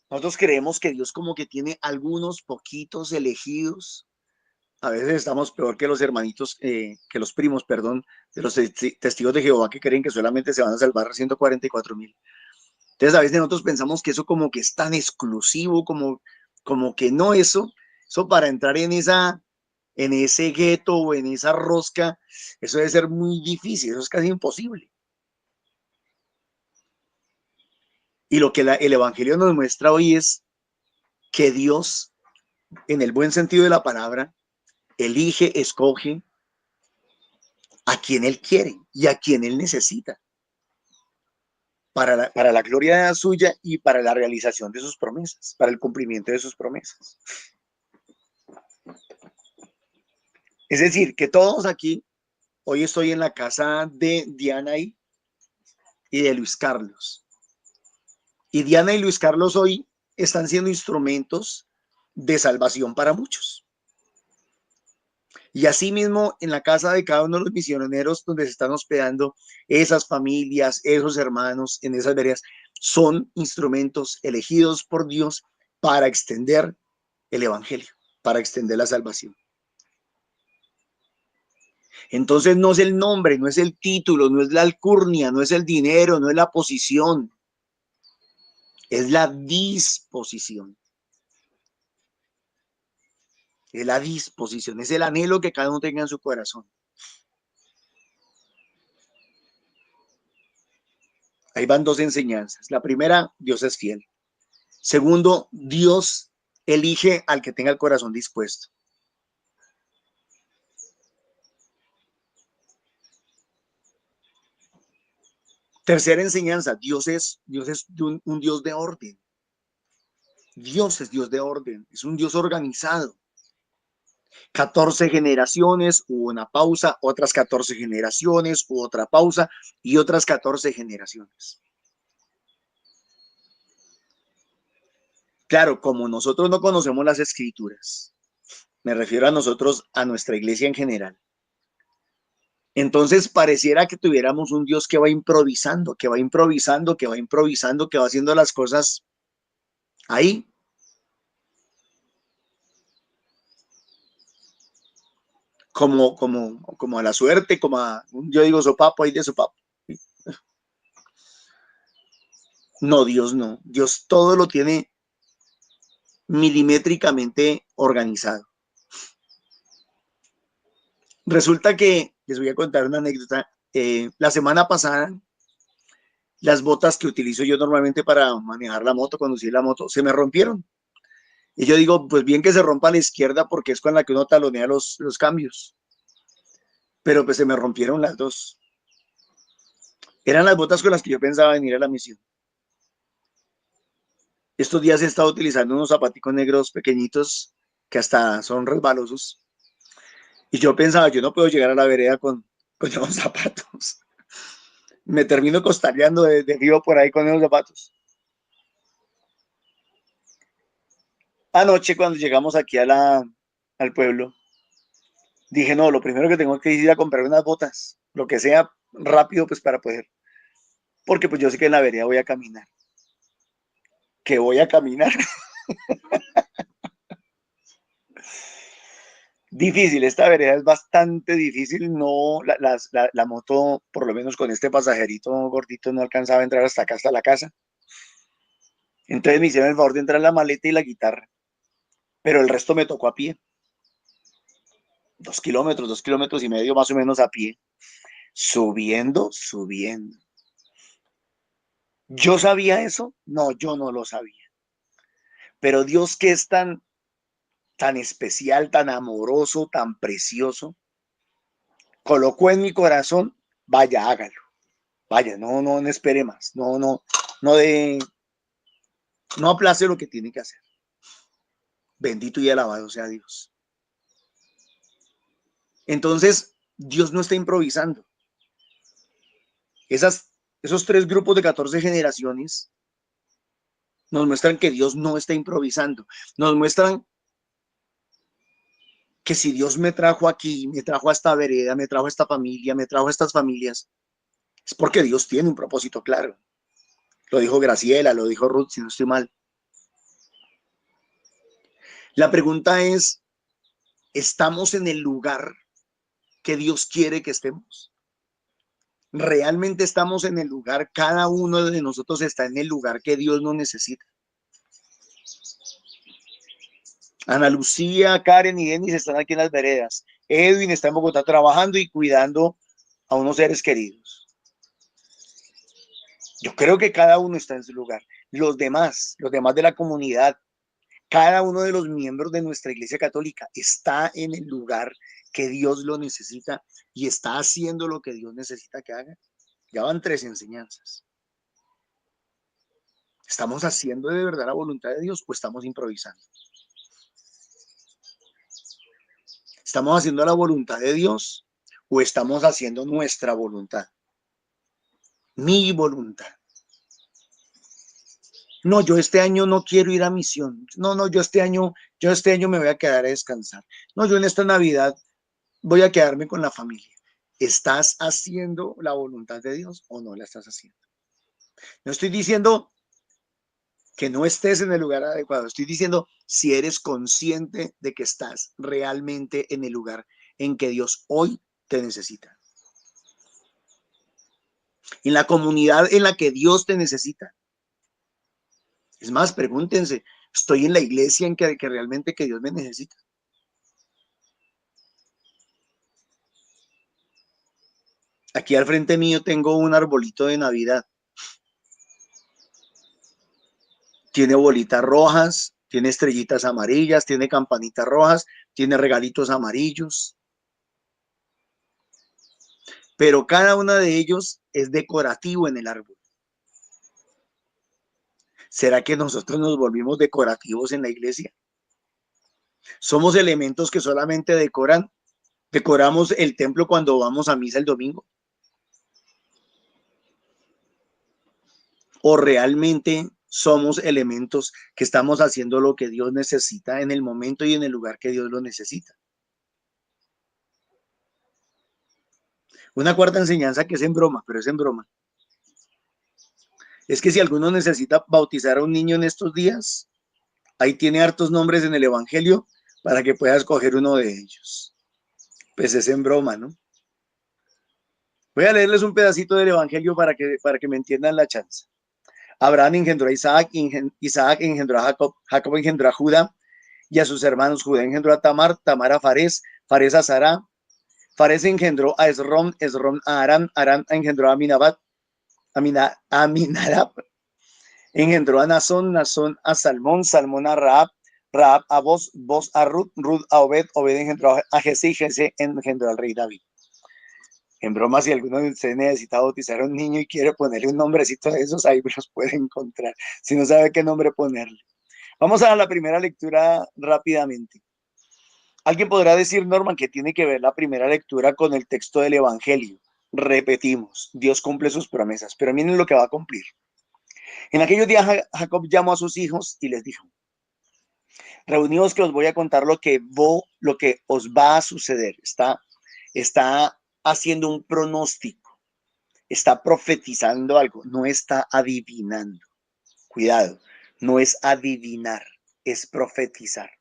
Nosotros creemos que Dios como que tiene algunos poquitos elegidos. A veces estamos peor que los hermanitos, que los primos, perdón, de los testigos de Jehová que creen que solamente se van a salvar 144,000. Entonces a veces nosotros pensamos que eso como que es tan exclusivo, como que no, eso Eso para entrar en ese gueto o en esa rosca, eso debe ser muy difícil, eso es casi imposible. Y lo que el Evangelio nos muestra hoy es que Dios, en el buen sentido de la palabra, elige, escoge a quien Él quiere y a quien Él necesita para la gloria suya y para la realización de sus promesas, para el cumplimiento de sus promesas. Es decir, que todos aquí, hoy estoy en la casa de Diana y de Luis Carlos. Y Diana y Luis Carlos hoy están siendo instrumentos de salvación para muchos. Y asimismo, en la casa de cada uno de los misioneros donde se están hospedando, esas familias, esos hermanos en esas veredas, son instrumentos elegidos por Dios para extender el evangelio, para extender la salvación. Entonces no es el nombre, no es el título, no es la alcurnia, no es el dinero, no es la posición, es la disposición. Es la disposición, es el anhelo que cada uno tenga en su corazón. Ahí van dos enseñanzas. La primera, Dios es fiel. Segundo, Dios elige al que tenga el corazón dispuesto. Tercera enseñanza, Dios es un Dios de orden. Dios es Dios de orden, es un Dios organizado. 14 generaciones, hubo una pausa, otras 14 generaciones, hubo otra pausa y otras 14 generaciones. Claro, como nosotros no conocemos las escrituras, me refiero a nosotros, a nuestra iglesia en general. Entonces pareciera que tuviéramos un Dios que va improvisando, que va improvisando, que va improvisando, que va haciendo las cosas ahí. Como a la suerte, yo digo sopapo, ahí de sopapo. No, Dios no. Dios todo lo tiene milimétricamente organizado. Resulta que, les voy a contar una anécdota, la semana pasada, las botas que utilizo yo normalmente para manejar la moto, conducir la moto, se me rompieron. Y yo digo, pues bien que se rompa a la izquierda porque es con la que uno talonea los cambios. Pero pues se me rompieron las dos. Eran las botas con las que yo pensaba venir a la misión. Estos días he estado utilizando unos zapaticos negros pequeñitos que hasta son resbalosos. Y yo pensaba, yo no puedo llegar a la vereda con esos zapatos. Me termino costaleando de río por ahí con esos zapatos. Anoche cuando llegamos aquí al pueblo, dije, no, lo primero que tengo que ir a comprar unas botas, lo que sea rápido pues para poder, porque pues yo sé que en la vereda voy a caminar. Que voy a caminar. Difícil, esta vereda es bastante difícil, no, la moto, por lo menos con este pasajerito gordito, no alcanzaba a entrar hasta acá, hasta la casa. Entonces me hicieron el favor de entrar la maleta y la guitarra, pero el resto me tocó a pie. 2 kilómetros y medio más o menos a pie, subiendo. ¿Yo sabía eso? No, yo no lo sabía. Pero Dios que es tan especial, tan amoroso, tan precioso, colocó en mi corazón, vaya, hágalo. Vaya, no espere más, no aplace lo que tiene que hacer. Bendito y alabado sea Dios. Entonces, Dios no está improvisando. Esos 3 grupos de 14 generaciones nos muestran que Dios no está improvisando. Nos muestran que si Dios me trajo aquí, me trajo a esta vereda, me trajo a esta familia, me trajo a estas familias, es porque Dios tiene un propósito claro. Lo dijo Graciela, lo dijo Ruth, si no estoy mal. La pregunta es, ¿estamos en el lugar que Dios quiere que estemos? ¿Realmente estamos en el lugar? Cada uno de nosotros está en el lugar que Dios nos necesita. Ana Lucía, Karen y Denis están aquí en las veredas. Edwin está en Bogotá trabajando y cuidando a unos seres queridos. Yo creo que cada uno está en su lugar. Los demás de la comunidad, cada uno de los miembros de nuestra Iglesia Católica está en el lugar que Dios lo necesita y está haciendo lo que Dios necesita que haga. Ya van 3 enseñanzas. ¿Estamos haciendo de verdad la voluntad de Dios o estamos improvisando? ¿Estamos haciendo la voluntad de Dios o estamos haciendo nuestra voluntad? Mi voluntad. No, yo este año no quiero ir a misión. No, yo este año me voy a quedar a descansar. No, yo en esta Navidad voy a quedarme con la familia. ¿Estás haciendo la voluntad de Dios o no la estás haciendo? No estoy diciendo que no estés en el lugar adecuado. Estoy diciendo si eres consciente de que estás realmente en el lugar en que Dios hoy te necesita. En la comunidad en la que Dios te necesita. Es más, pregúntense, ¿estoy en la iglesia en que realmente que Dios me necesita? Aquí al frente mío tengo un arbolito de Navidad. Tiene bolitas rojas, tiene estrellitas amarillas, tiene campanitas rojas, tiene regalitos amarillos. Pero cada uno de ellos es decorativo en el árbol. ¿Será que nosotros nos volvimos decorativos en la iglesia? ¿Somos elementos que solamente decoramos el templo cuando vamos a misa el domingo? ¿O realmente somos elementos que estamos haciendo lo que Dios necesita en el momento y en el lugar que Dios lo necesita? Una cuarta enseñanza que es en broma, pero es en broma. Es que si alguno necesita bautizar a un niño en estos días, ahí tiene hartos nombres en el Evangelio para que pueda escoger uno de ellos. Pues es en broma, ¿no? Voy a leerles un pedacito del Evangelio para que me entiendan la chance. Abraham engendró a Isaac, Isaac engendró a Jacob, Jacob engendró a Judá y a sus hermanos. Judá engendró a Tamar, Tamar a Fares, Fares a Sará, Fares engendró a Esrom, Esrom a Aram, Aram engendró a Aminadab, Aminadab engendró a Nazón, Nazón a Salmón, Salmón a Rahab, Rahab a Boz, Boz a Ruth, Ruth a Obed, Obed engendró a Jesé y Jesé engendró al rey David. En broma, si alguno de ustedes necesita bautizar a un niño y quiere ponerle un nombrecito de esos, ahí los puede encontrar, si no sabe qué nombre ponerle. Vamos a la primera lectura rápidamente. Alguien podrá decir, Norman, que tiene que ver la primera lectura con el texto del Evangelio. Repetimos, Dios cumple sus promesas, pero miren lo que va a cumplir. En aquellos días Jacob llamó a sus hijos y les dijo, reunidos que os voy a contar lo que os va a suceder. Está haciendo un pronóstico, está profetizando algo, no está adivinando. Cuidado, no es adivinar, es profetizar.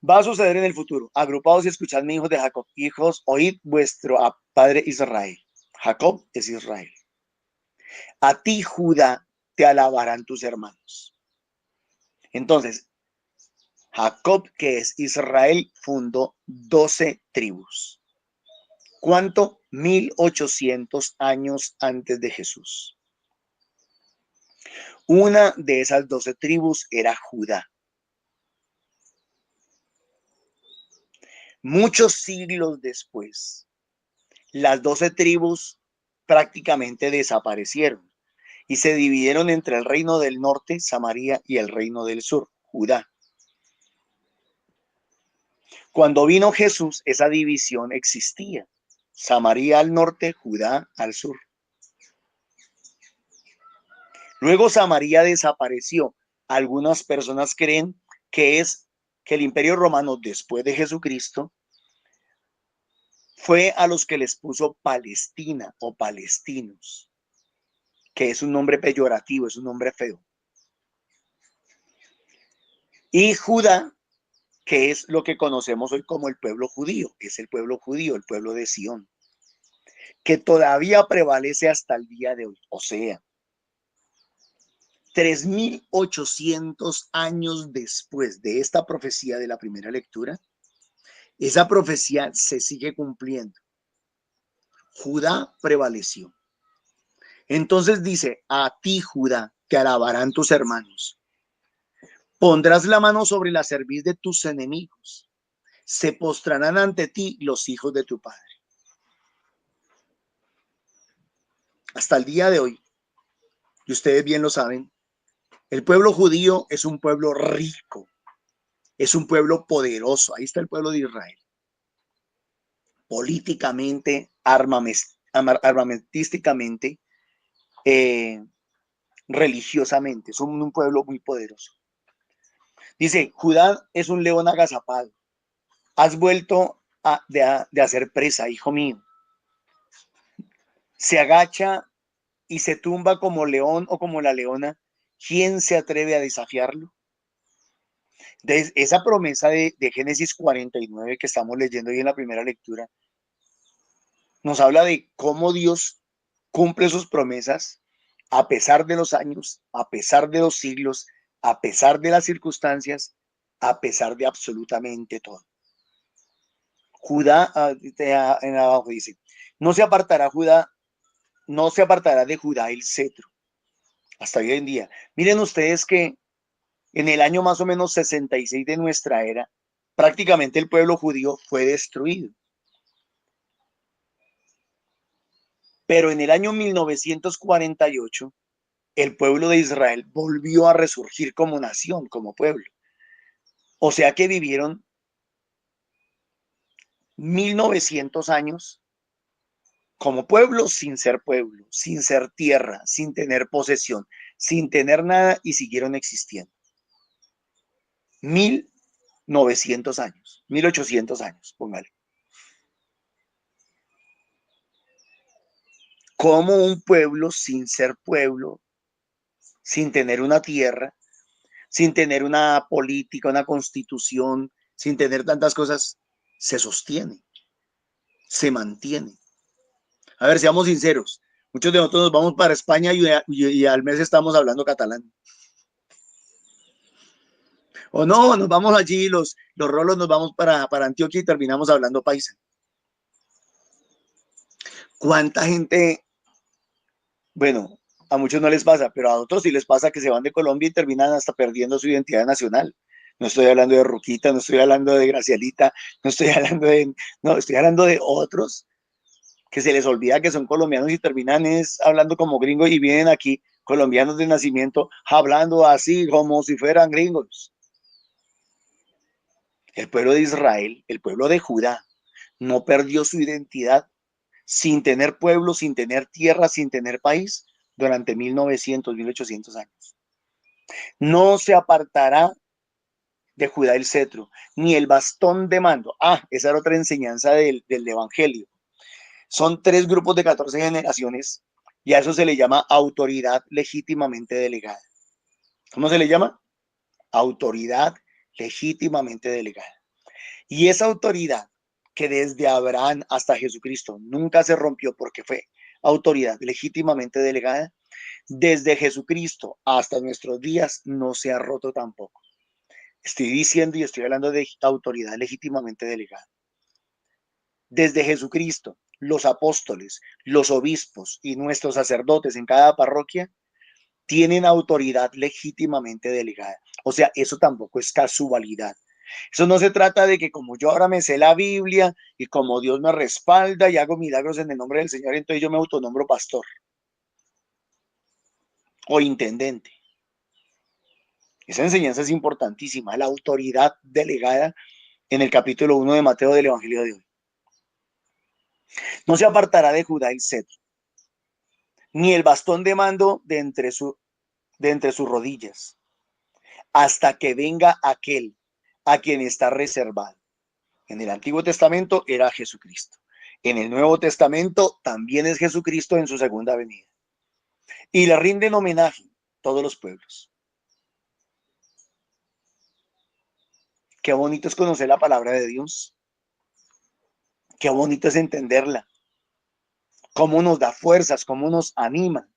Va a suceder en el futuro. Agrupados y escuchadme, hijos de Jacob. Hijos, oíd vuestro padre Israel. Jacob es Israel. A ti, Judá, te alabarán tus hermanos. Entonces, Jacob, que es Israel, fundó 12 tribus. ¿Cuánto? 1800 años antes de Jesús. Una de esas 12 tribus era Judá. Muchos siglos después, las 12 tribus prácticamente desaparecieron y se dividieron entre el reino del norte, Samaria, y el reino del sur, Judá. Cuando vino Jesús, esa división existía. Samaria al norte, Judá al sur. Luego Samaria desapareció. Algunas personas creen que el Imperio Romano, después de Jesucristo, fue a los que les puso Palestina o palestinos, que es un nombre peyorativo, es un nombre feo. Y Judá, que es lo que conocemos hoy como el pueblo judío, es el pueblo judío, el pueblo de Sión, que todavía prevalece hasta el día de hoy. O sea, 3.800 años después de esta profecía de la primera lectura, esa profecía se sigue cumpliendo. Judá prevaleció. Entonces dice, a ti, Judá, te alabarán tus hermanos. Pondrás la mano sobre la cerviz de tus enemigos. Se postrarán ante ti los hijos de tu padre. Hasta el día de hoy, y ustedes bien lo saben, el pueblo judío es un pueblo rico, es un pueblo poderoso. Ahí está el pueblo de Israel. Políticamente, armamentísticamente, religiosamente, son un pueblo muy poderoso. Dice, Judá es un león agazapado. Has vuelto de hacer presa, hijo mío. Se agacha y se tumba como león o como la leona. ¿Quién se atreve a desafiarlo? Entonces, esa promesa de Génesis 49 que estamos leyendo hoy en la primera lectura, nos habla de cómo Dios cumple sus promesas a pesar de los años, a pesar de los siglos, a pesar de las circunstancias, a pesar de absolutamente todo. Judá, en abajo dice, no se apartará de Judá el cetro, hasta hoy en día. Miren ustedes que en el año más o menos 66 de nuestra era, prácticamente el pueblo judío fue destruido. Pero en el año 1948, el pueblo de Israel volvió a resurgir como nación, como pueblo. O sea que vivieron 1900 años como pueblo, sin ser tierra, sin tener posesión, sin tener nada y siguieron existiendo. 1900 años, 1800 años, póngale. Como un pueblo sin ser pueblo, sin tener una tierra, sin tener una política, una constitución, sin tener tantas cosas, se sostiene, se mantiene. A ver, seamos sinceros. Muchos de nosotros nos vamos para España y al mes estamos hablando catalán. O no, nos vamos allí, los rolos nos vamos para Antioquia y terminamos hablando paisa. ¿Cuánta gente? Bueno, a muchos no les pasa, pero a otros sí les pasa que se van de Colombia y terminan hasta perdiendo su identidad nacional. No estoy hablando de Ruquita, no estoy hablando de Gracielita, no, estoy hablando de otros que se les olvida que son colombianos y terminan hablando como gringos y vienen aquí colombianos de nacimiento hablando así como si fueran gringos. El pueblo de Israel, el pueblo de Judá, no perdió su identidad sin tener pueblo, sin tener tierra, sin tener país durante 1900, 1800 años. No se apartará de Judá el cetro, ni el bastón de mando. Esa era otra enseñanza del Evangelio. Son 3 grupos de 14 generaciones y a eso se le llama autoridad legítimamente delegada. ¿Cómo se le llama? Autoridad legítimamente delegada. Y esa autoridad que desde Abraham hasta Jesucristo nunca se rompió porque fue autoridad legítimamente delegada, desde Jesucristo hasta nuestros días no se ha roto tampoco. Estoy diciendo y estoy hablando de autoridad legítimamente delegada. Desde Jesucristo, los apóstoles, los obispos y nuestros sacerdotes en cada parroquia tienen autoridad legítimamente delegada. O sea, eso tampoco es casualidad. Eso no se trata de que como yo ahora me sé la Biblia y como Dios me respalda y hago milagros en el nombre del Señor, entonces yo me autonombro pastor o intendente. Esa enseñanza es importantísima, la autoridad delegada en el capítulo 1 de Mateo del Evangelio de hoy. No se apartará de Judá el cetro, ni el bastón de mando de entre sus rodillas, hasta que venga aquel a quien está reservado. En el Antiguo Testamento era Jesucristo. En el Nuevo Testamento también es Jesucristo en su segunda venida. Y le rinden homenaje todos los pueblos. Qué bonito es conocer la palabra de Dios. Qué bonito es entenderla. Cómo nos da fuerzas, cómo nos anima,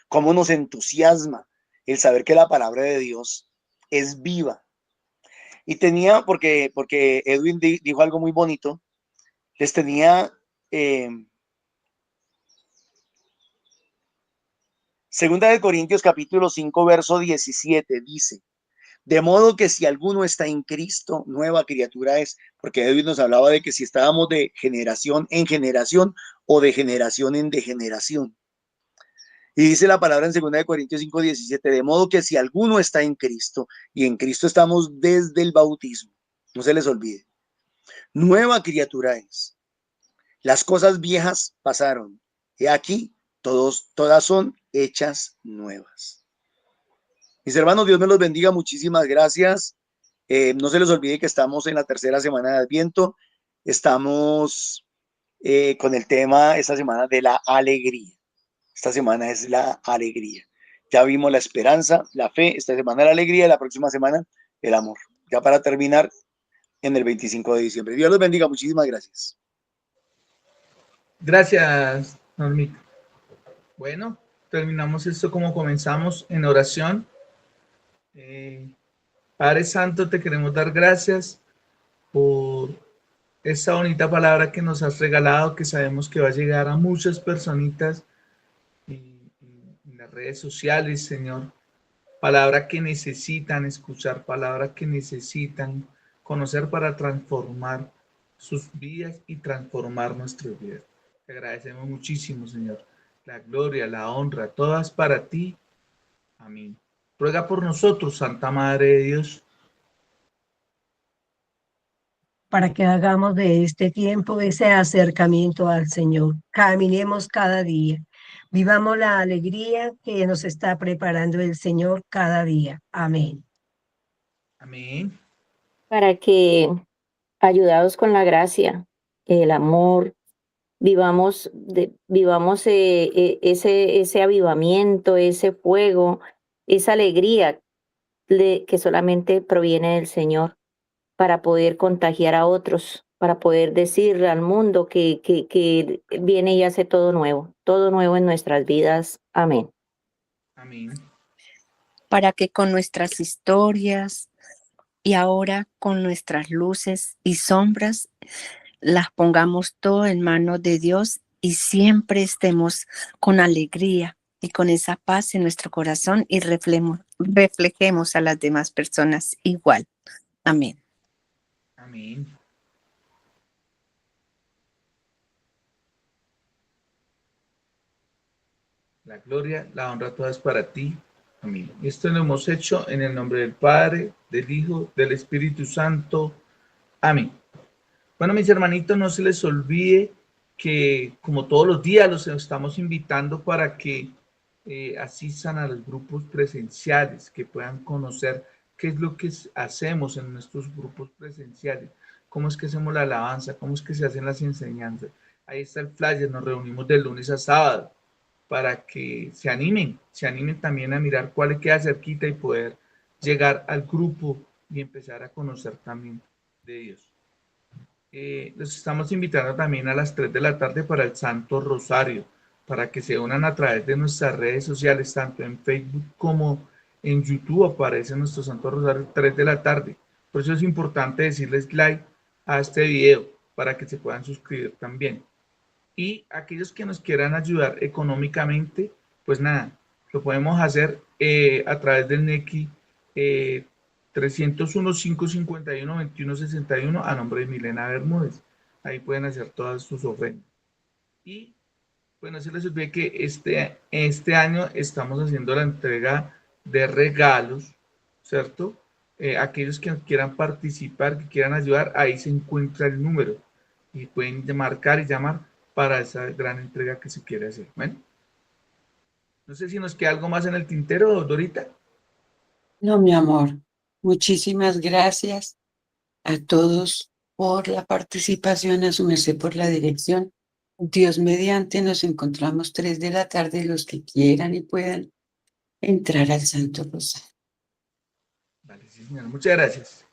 cómo nos entusiasma el saber que la palabra de Dios es viva. Y tenía, porque Edwin dijo algo muy bonito, les tenía, segunda de Corintios capítulo 5, verso 17, dice, de modo que si alguno está en Cristo, nueva criatura es, porque Edwin nos hablaba de que si estábamos de generación en generación o de generación en degeneración. Y dice la palabra en 2 de Corintios 5, 17, de modo que si alguno está en Cristo, y en Cristo estamos desde el bautismo, no se les olvide, nueva criatura es. Las cosas viejas pasaron, y aquí todas son hechas nuevas. Mis hermanos, Dios me los bendiga, muchísimas gracias. No se les olvide que estamos en la tercera semana de Adviento, estamos con el tema esta semana de la alegría. Esta semana es la alegría. Ya vimos la esperanza, la fe, esta semana la alegría y la próxima semana el amor. Ya para terminar en el 25 de diciembre. Dios los bendiga, muchísimas gracias. Gracias, Normita. Bueno, terminamos esto como comenzamos en oración. Padre Santo, te queremos dar gracias por esta bonita palabra que nos has regalado, que sabemos que va a llegar a muchas personitas en las redes sociales, Señor. Palabra que necesitan escuchar, palabra que necesitan conocer para transformar sus vidas y transformar nuestras vidas. Te agradecemos muchísimo, Señor. La gloria, la honra, todas para ti. Amén. Ruega por nosotros, Santa Madre de Dios, para que hagamos de este tiempo ese acercamiento al Señor. Caminemos cada día. Vivamos la alegría que nos está preparando el Señor cada día. Amén. amén. Para que, ayudados con la gracia, el amor, vivamos ese avivamiento, ese fuego, esa alegría que solamente proviene del Señor, para poder contagiar a otros, para poder decirle al mundo que viene y hace todo nuevo en nuestras vidas. Amén. Amén. Para que con nuestras historias y ahora con nuestras luces y sombras las pongamos todo en manos de Dios y siempre estemos con alegría y con esa paz en nuestro corazón y reflejemos a las demás personas igual. Amén. Amén. La gloria, la honra, todas para ti. Amén. Esto lo hemos hecho en el nombre del Padre, del Hijo, del Espíritu Santo. Amén. Bueno, mis hermanitos, no se les olvide que como todos los días los estamos invitando para que asistan a los grupos presenciales, que puedan conocer qué es lo que hacemos en nuestros grupos presenciales, cómo es que hacemos la alabanza, cómo es que se hacen las enseñanzas. Ahí está el flyer, nos reunimos de lunes a sábado para que se animen también a mirar cuál le queda cerquita y poder llegar al grupo y empezar a conocer también de Dios. Los estamos invitando también a las 3 de la tarde para el Santo Rosario, para que se unan a través de nuestras redes sociales, tanto en Facebook como en YouTube aparece nuestro Santo Rosario 3 de la tarde. Por eso es importante decirles like a este video para que se puedan suscribir también. Y aquellos que nos quieran ayudar económicamente, pues nada, lo podemos hacer a través del NECI 301-551-2161 a nombre de Milena Bermúdez. Ahí pueden hacer todas sus ofrendas. Y bueno, se les olvide que este año estamos haciendo la entrega de regalos, ¿cierto? Aquellos que quieran participar, que quieran ayudar, ahí se encuentra el número y pueden marcar y llamar para esa gran entrega que se quiere hacer. Bueno, no sé si nos queda algo más en el tintero, Dorita. No, mi amor, muchísimas gracias a todos por la participación, a su merced por la dirección. Dios mediante, nos encontramos 3 de la tarde, los que quieran y puedan entrar al Santo Rosario. Vale, sí, señora. Muchas gracias.